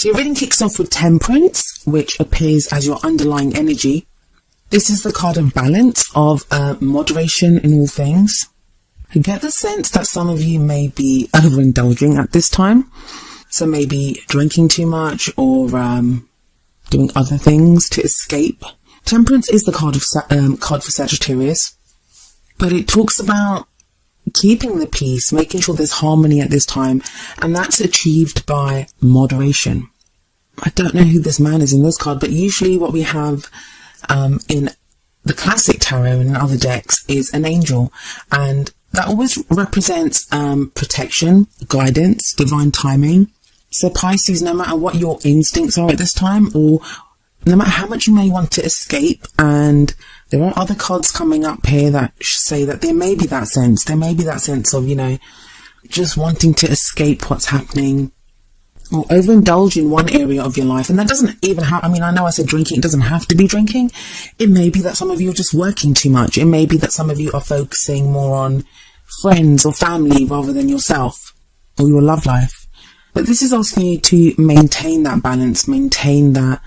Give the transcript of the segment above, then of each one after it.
So your reading kicks off with Temperance, which appears as your underlying energy. This is the card of balance, of moderation in all things. I get the sense that some of you may be overindulging at this time. So maybe drinking too much or doing other things to escape. Temperance is the card for Sagittarius. But it talks about keeping the peace, making sure there's harmony at this time. And that's achieved by moderation. I don't know who this man is in this card, but usually what we have in the classic tarot and in other decks is an angel. And that always represents protection, guidance, divine timing. So Pisces, no matter what your instincts are at this time, or no matter how much you may want to escape, and there are other cards coming up here that say that there may be that sense. There may be that sense of, just wanting to escape what's happening, or overindulge in one area of your life. And that doesn't even have, I know I said drinking, it doesn't have to be drinking. It may be that some of you are just working too much. It may be that some of you are focusing more on friends or family rather than yourself or your love life. But this is asking you to maintain that balance, maintain that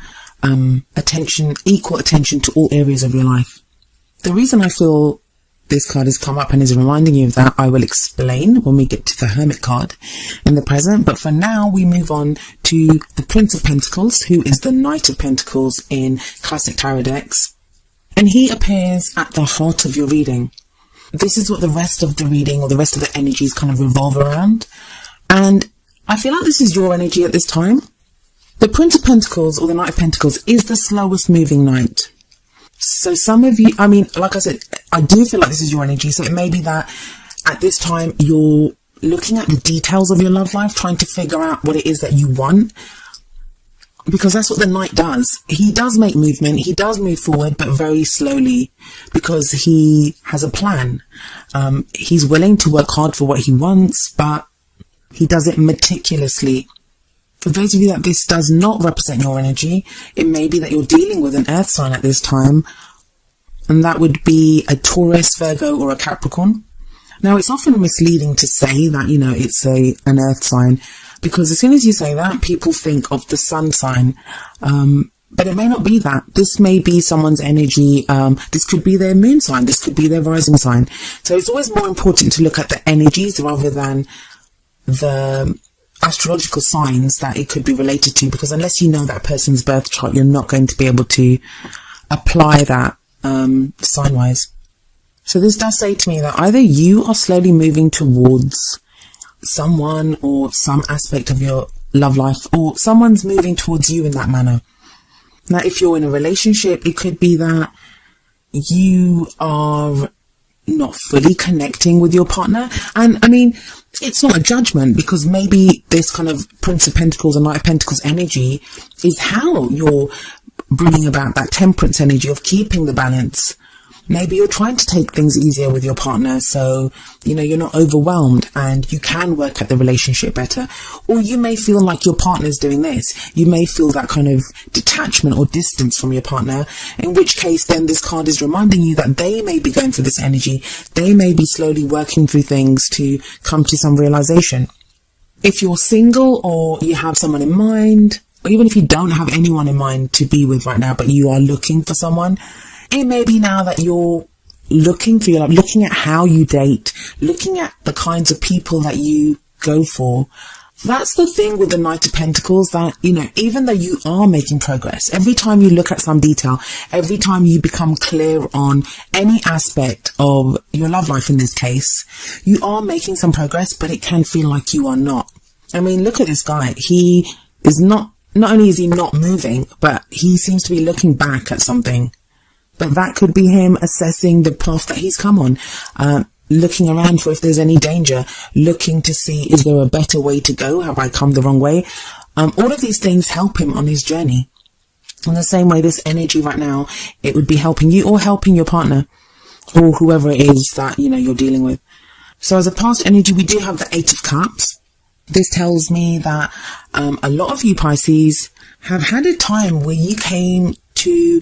attention, equal attention to all areas of your life. The reason I feel this card has come up and is reminding you of that, I will explain when we get to the Hermit card in the present. But for now, we move on to the Prince of Pentacles, who is the Knight of Pentacles in classic tarot decks. And he appears at the heart of your reading. This is what the rest of the reading or the rest of the energies kind of revolve around. And I feel like this is your energy at this time. The Prince of Pentacles or the Knight of Pentacles is the slowest moving knight. So some of you, like I said, I do feel like this is your energy. So it may be that at this time you're looking at the details of your love life, trying to figure out what it is that you want. Because that's what the Knight does. He does make movement. He does move forward, but very slowly, because he has a plan. He's willing to work hard for what he wants, but he does it meticulously. For those of you that this does not represent your energy, it may be that you're dealing with an earth sign at this time, and that would be a Taurus, Virgo, or a Capricorn. Now, it's often misleading to say that, it's an earth sign, because as soon as you say that, people think of the sun sign. But it may not be that. This may be someone's energy. This could be their moon sign. This could be their rising sign. So it's always more important to look at the energies rather than the astrological signs that it could be related to, because unless you know that person's birth chart, you're not going to be able to apply that sign-wise. So this does say to me that either you are slowly moving towards someone or some aspect of your love life, or someone's moving towards you in that manner. Now, if you're in a relationship, it could be that you are not fully connecting with your partner. And it's not a judgment, because maybe this kind of Prince of Pentacles and Knight of Pentacles energy is how you're bringing about that temperance energy of keeping the balance. Maybe you're trying to take things easier with your partner, so, you're not overwhelmed and you can work at the relationship better. Or you may feel like your partner's doing this. You may feel that kind of detachment or distance from your partner, in which case then this card is reminding you that they may be going through this energy. They may be slowly working through things to come to some realization. If you're single or you have someone in mind, or even if you don't have anyone in mind to be with right now, but you are looking for someone, it may be now that you're looking for your love, looking at how you date, looking at the kinds of people that you go for. That's the thing with the Knight of Pentacles, that, even though you are making progress, every time you look at some detail, every time you become clear on any aspect of your love life in this case, you are making some progress, but it can feel like you are not. Look at this guy. He is not only is he not moving, but he seems to be looking back at something. But that could be him assessing the path that he's come on, looking around for if there's any danger, looking to see, is there a better way to go? Have I come the wrong way? All of these things help him on his journey. In the same way, this energy right now, it would be helping you or helping your partner or whoever it is that, you're dealing with. So as a past energy, we do have the Eight of Cups. This tells me that a lot of you Pisces have had a time where you came to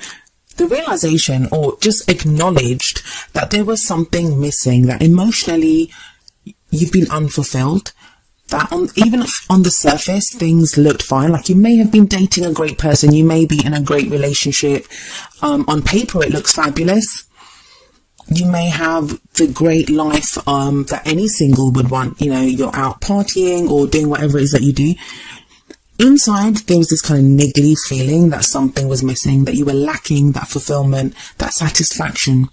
the realization or just acknowledged that there was something missing, that emotionally you've been unfulfilled. that even on the surface, things looked fine. Like, you may have been dating a great person, you may be in a great relationship. On paper, it looks fabulous. You may have the great life that any single would want. You know, you're out partying or doing whatever it is that you do. Inside, there was this kind of niggly feeling that something was missing, that you were lacking that fulfillment, that satisfaction.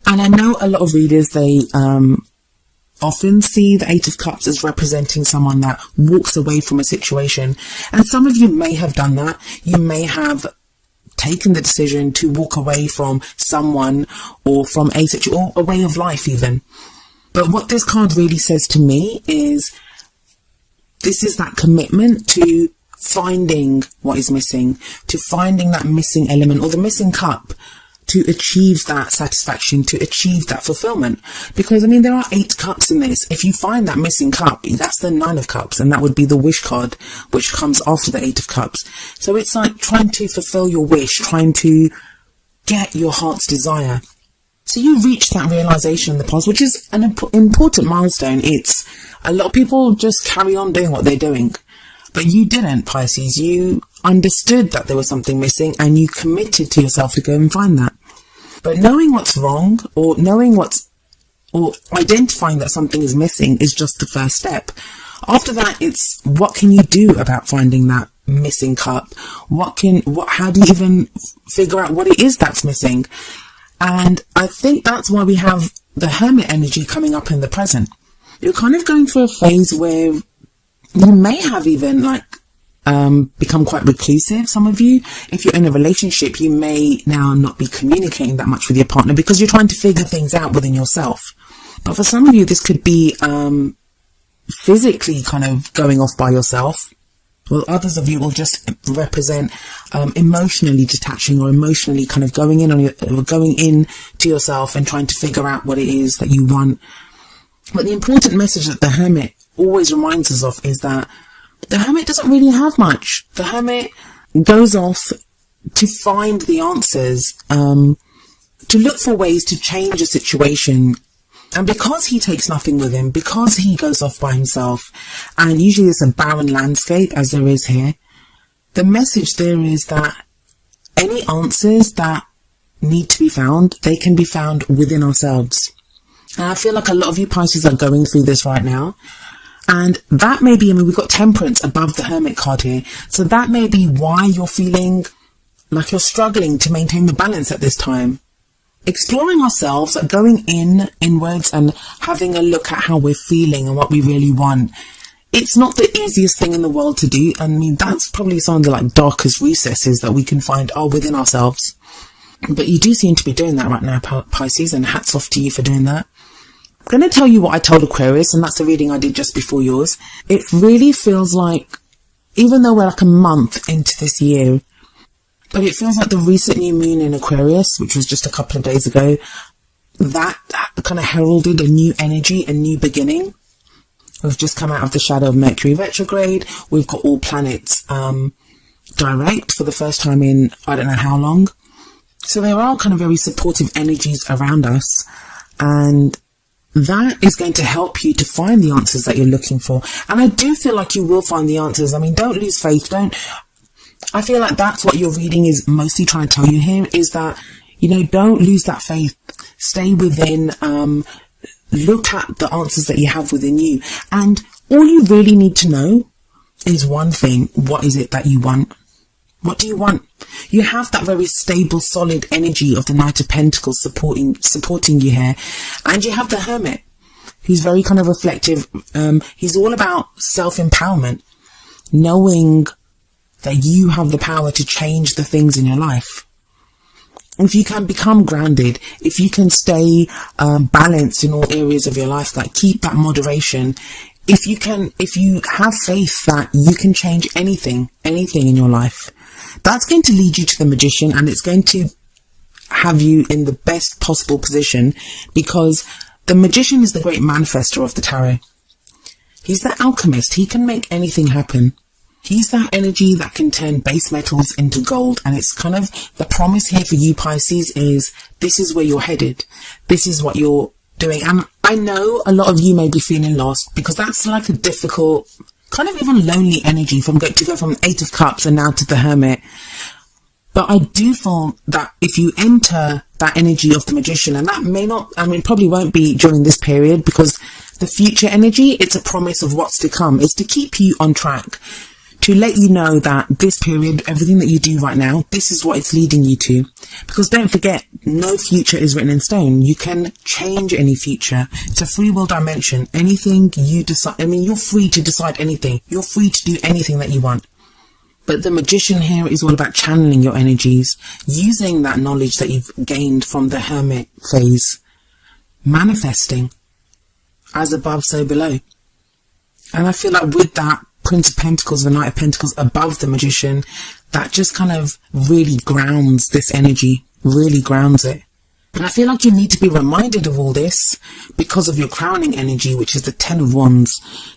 And I know a lot of readers, they often see the Eight of Cups as representing someone that walks away from a situation. And some of you may have done that. You may have taken the decision to walk away from someone or from a situation or a way of life even. But what this card really says to me is this is that commitment to finding what is missing, to finding that missing element or the missing cup, to achieve that satisfaction, to achieve that fulfillment. Because, I mean, there are 8 cups in this. If you find that missing cup, that's the 9 of Cups, and that would be the wish card, which comes after the 8 of Cups. So it's like trying to fulfill your wish, trying to get your heart's desire. So you reached that realization in the past, which is an important milestone. It's a lot of people just carry on doing what they're doing. But you didn't, Pisces. You understood that there was something missing and you committed to yourself to go and find that. But knowing what's wrong or identifying that something is missing is just the first step. After that, it's what can you do about finding that missing cup? How do you even figure out what it is that's missing? And I think that's why we have the Hermit energy coming up in the present. You're kind of going through a phase where you may have even become quite reclusive, some of you. If you're in a relationship, you may now not be communicating that much with your partner because you're trying to figure things out within yourself. But for some of you, this could be physically kind of going off by yourself. Well, others of you will just represent emotionally detaching or emotionally kind of going in to yourself and trying to figure out what it is that you want. But the important message that the Hermit always reminds us of is that the Hermit doesn't really have much. The Hermit goes off to find the answers, to look for ways to change a situation. And because he takes nothing with him, because he goes off by himself, and usually it's a barren landscape as there is here, the message there is that any answers that need to be found, they can be found within ourselves. And I feel like a lot of you Pisces are going through this right now. And that may be, we've got Temperance above the Hermit card here. So that may be why you're feeling like you're struggling to maintain the balance at this time. Exploring ourselves, going inwards and having a look at how we're feeling and what we really want. It's not the easiest thing in the world to do. I mean, that's probably some of the darkest recesses that we can find are within ourselves. But you do seem to be doing that right now, Pisces, and hats off to you for doing that. I'm going to tell you what I told Aquarius, and that's the reading I did just before yours. It really feels like, even though we're like a month into this year, but it feels like the recent new moon in Aquarius, which was just a couple of days ago, that kind of heralded a new energy, a new beginning. We've just come out of the shadow of Mercury retrograde. We've got all planets direct for the first time in I don't know how long. So there are kind of very supportive energies around us, and that is going to help you to find the answers that you're looking for. And I do feel like you will find the answers. I mean, don't lose faith. I feel like that's what your reading is mostly trying to tell you here, is that, don't lose that faith. Stay within, look at the answers that you have within you. And all you really need to know is one thing. What is it that you want? What do you want? You have that very stable, solid energy of the Knight of Pentacles supporting you here. And you have the Hermit, who's very kind of reflective. He's all about self-empowerment, knowing that you have the power to change the things in your life. If you can become grounded, if you can stay balanced in all areas of your life, keep that moderation, if you have faith that you can change anything in your life, that's going to lead you to the Magician, and it's going to have you in the best possible position, because the Magician is the great manifestor of the tarot. He's the alchemist. He can make anything happen. He's that energy that can turn base metals into gold. And it's kind of the promise here for you Pisces is this is where you're headed. This is what you're doing. And I know a lot of you may be feeling lost, because that's like a difficult, kind of even lonely energy to go from 8 of Cups and now to the Hermit. But I do feel that if you enter that energy of the Magician, and that may not, probably won't be during this period, because the future energy, it's a promise of what's to come. It's to keep you on track, to let you know that this period, everything that you do right now, this is what it's leading you to. Because don't forget, no future is written in stone. You can change any future. It's a free will dimension. Anything you decide, you're free to decide anything. You're free to do anything that you want. But the Magician here is all about channeling your energies, using that knowledge that you've gained from the Hermit phase, manifesting, as above, so below. And I feel like with that Prince of Pentacles, the Knight of Pentacles above the Magician, that just kind of really grounds this energy, really grounds it. And I feel like you need to be reminded of all this because of your crowning energy, which is the 10 of Wands.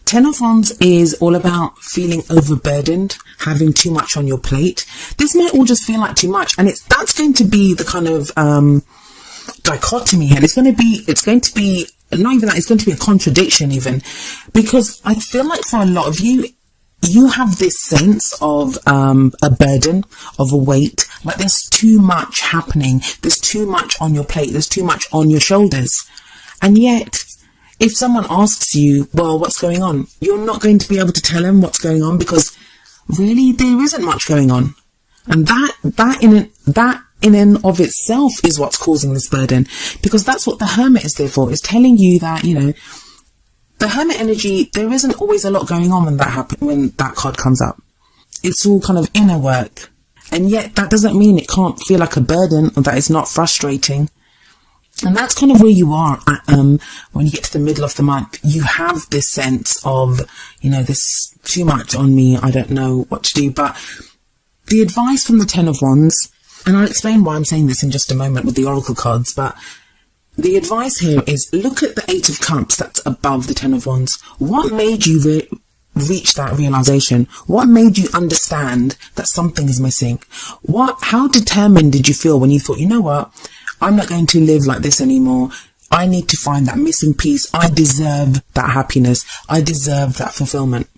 10 of Wands is all about feeling overburdened, having too much on your plate. This might all just feel like too much, and that's going to be the kind of dichotomy, and it's going to be not even that, it's going to be a contradiction even, because I feel like for a lot of you, you have this sense of a burden, of a weight, like there's too much happening, there's too much on your plate, there's too much on your shoulders. And yet, if someone asks you, well, what's going on? You're not going to be able to tell them what's going on, because really there isn't much going on. And that in and of itself is what's causing this burden, because that's what the Hermit is there for. It's telling you that, the Hermit energy, there isn't always a lot going on when that card comes up. It's all kind of inner work. And yet that doesn't mean it can't feel like a burden, or that it's not frustrating. And that's kind of where you are at, when you get to the middle of the month. You have this sense of, there's too much on me, I don't know what to do. But the advice from the 10 of Wands, and I'll explain why I'm saying this in just a moment with the Oracle cards, but the advice here is look at the 8 of Cups that's above the 10 of Wands. What made you reach that realization? What made you understand that something is missing? How determined did you feel when you thought, you know what, I'm not going to live like this anymore. I need to find that missing piece. I deserve that happiness. I deserve that fulfillment.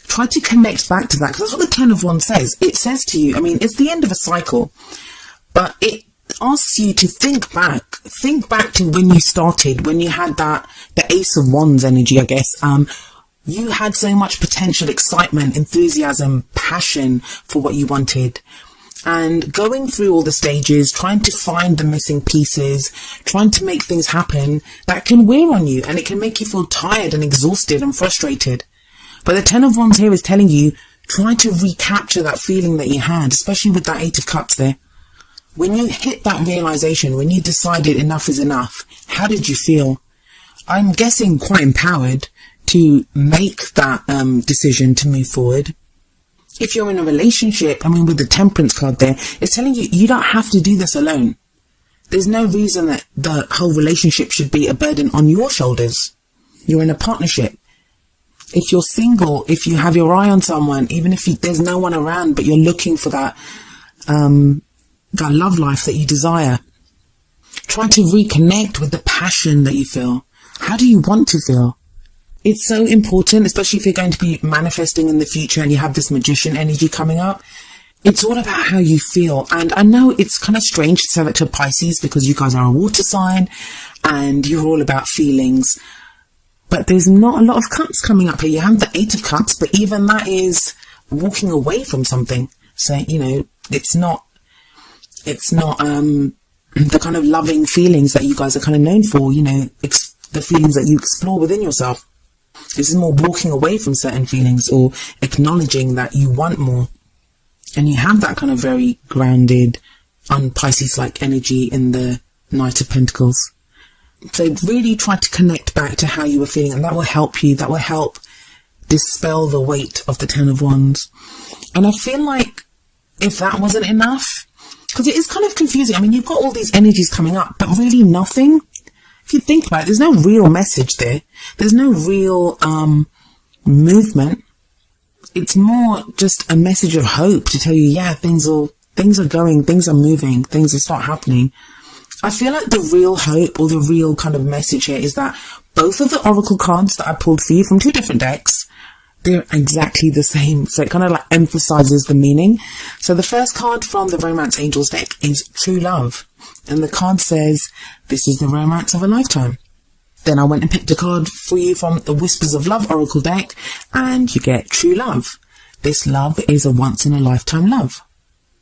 Try to connect back to that, because that's what the 10 of Wands says. It says to you, it's the end of a cycle, but it asks you to think back to when you started, when you had the Ace of Wands energy, I guess. You had so much potential, excitement, enthusiasm, passion for what you wanted. And going through all the stages, trying to find the missing pieces, trying to make things happen, that can wear on you, and it can make you feel tired and exhausted and frustrated. But the 10 of Wands here is telling you, try to recapture that feeling that you had, especially with that 8 of Cups there. When you hit that realization, when you decided enough is enough, how did you feel? I'm guessing quite empowered to make that decision to move forward. If you're in a relationship, with the Temperance card there, it's telling you, you don't have to do this alone. There's no reason that the whole relationship should be a burden on your shoulders. You're in a partnership. If you're single, if you have your eye on someone, even if there's no one around, but you're looking for that love life that you desire, try to reconnect with the passion that you feel. How do you want to feel? It's so important, especially if you're going to be manifesting in the future and you have this Magician energy coming up. It's all about how you feel. And I know it's kind of strange to say that to Pisces, because you guys are a water sign and you're all about feelings. But there's not a lot of cups coming up here. You have the 8 of Cups, but even that is walking away from something. So, it's not the kind of loving feelings that you guys are kind of known for, the feelings that you explore within yourself. This is more walking away from certain feelings, or acknowledging that you want more. And you have that kind of very grounded, un-Pisces-like energy in the Knight of Pentacles. So really try to connect back to how you were feeling, and that will help you. That will help dispel the weight of the 10 of Wands. And I feel like if that wasn't enough, because it is kind of confusing. You've got all these energies coming up, but really nothing. If you think about it, there's no real message there. There's no real movement. It's more just a message of hope to tell you, yeah, things are going, things are moving, things will start happening. I feel like the real hope, or the real kind of message here, is that both of the oracle cards that I pulled for you from 2 different decks, they're exactly the same. So it kind of like emphasizes the meaning. So the first card from the Romance Angels deck is True Love. And the card says, this is the romance of a lifetime. Then I went and picked a card for you from the Whispers of Love oracle deck, and you get True Love. This love is a once in a lifetime love.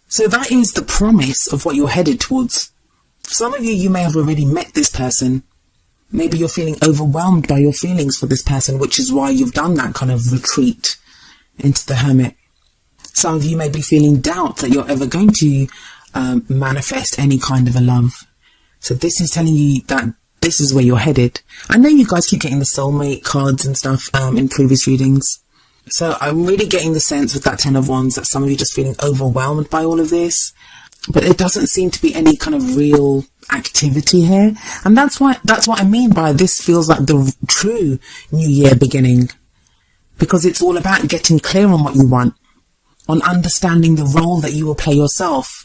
So that is the promise of what you're headed towards. For some of you, you may have already met this person. Maybe you're feeling overwhelmed by your feelings for this person, which is why you've done that kind of retreat into the hermit. Some of you may be feeling doubt that you're ever going to manifest any kind of a love. So this is telling you that this is where you're headed. I know you guys keep getting the soulmate cards and stuff in previous readings. So I'm really getting the sense with that 10 of Wands that some of you are just feeling overwhelmed by all of this. But there doesn't seem to be any kind of real activity here. And that's what I mean by this feels like the true new year beginning. Because it's all about getting clear on what you want, on understanding the role that you will play yourself,